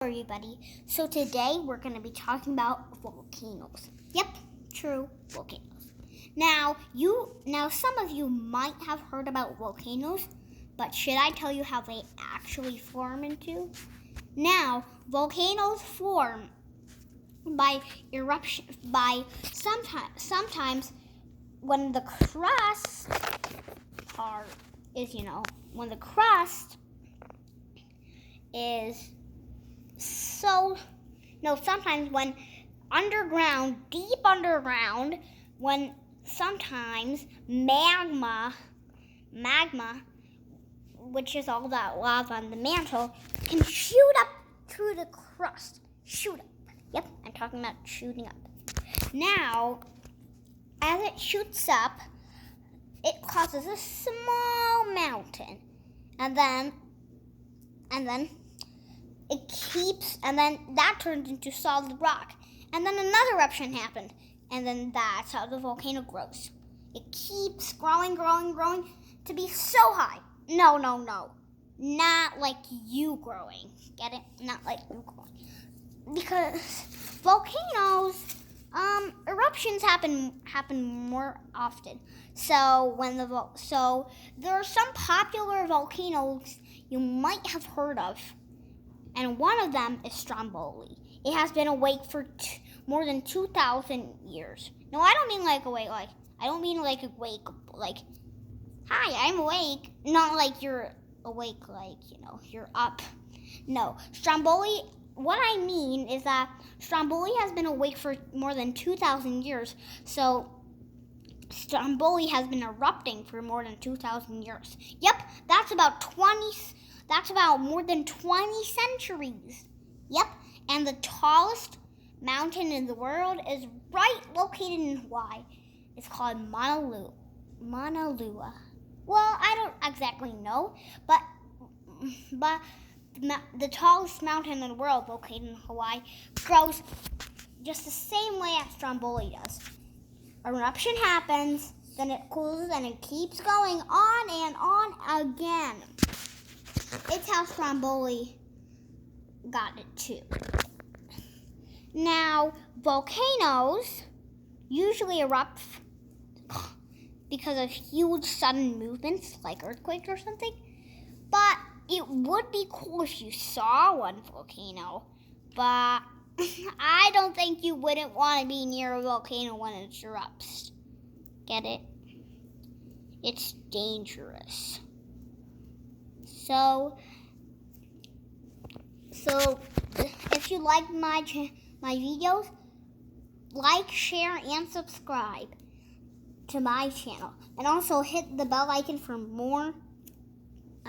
Everybody. So today we're going to be talking about volcanoes. Yep, true, volcanoes. Now some of you might have heard about volcanoes, but should I tell you how they actually form into? Now, volcanoes form by eruption sometimes when the crust part is, when the crust is sometimes when deep underground, when sometimes magma, which is all that lava on the mantle, can shoot up through the crust. Shoot up. Yep, I'm talking about shooting up. Now, as it shoots up, it causes a small mountain. And then that turns into solid rock. And then another eruption happened. And then that's how the volcano grows. It keeps growing to be so high. No. Not like you growing. Get it? Not like you growing. Because volcanoes, eruptions happen more often. So there are some popular volcanoes you might have heard of. And one of them is Stromboli. It has been awake for more than 2,000 years. No, I don't mean like awake, like, hi, I'm awake. Not like you're awake, like, you're up. No, Stromboli, what I mean is that Stromboli has been awake for more than 2,000 years. So Stromboli has been erupting for more than 2,000 years. Yep, that's about more than 20 centuries. Yep, and the tallest mountain in the world is right located in Hawaii. It's called Mauna Loa. Well, I don't exactly know, but the tallest mountain in the world located in Hawaii grows just the same way as Stromboli does. Eruption happens, then it cools, and it keeps going on and on again. It's how Stromboli got it too. Now, volcanoes usually erupt because of huge sudden movements like earthquakes or something. But it would be cool if you saw one volcano. But I don't think you wouldn't want to be near a volcano when it erupts. Get it? It's dangerous. So if you like my videos, like, share, and subscribe to my channel. And also hit the bell icon for more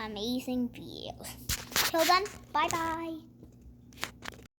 amazing videos. Till then, bye-bye.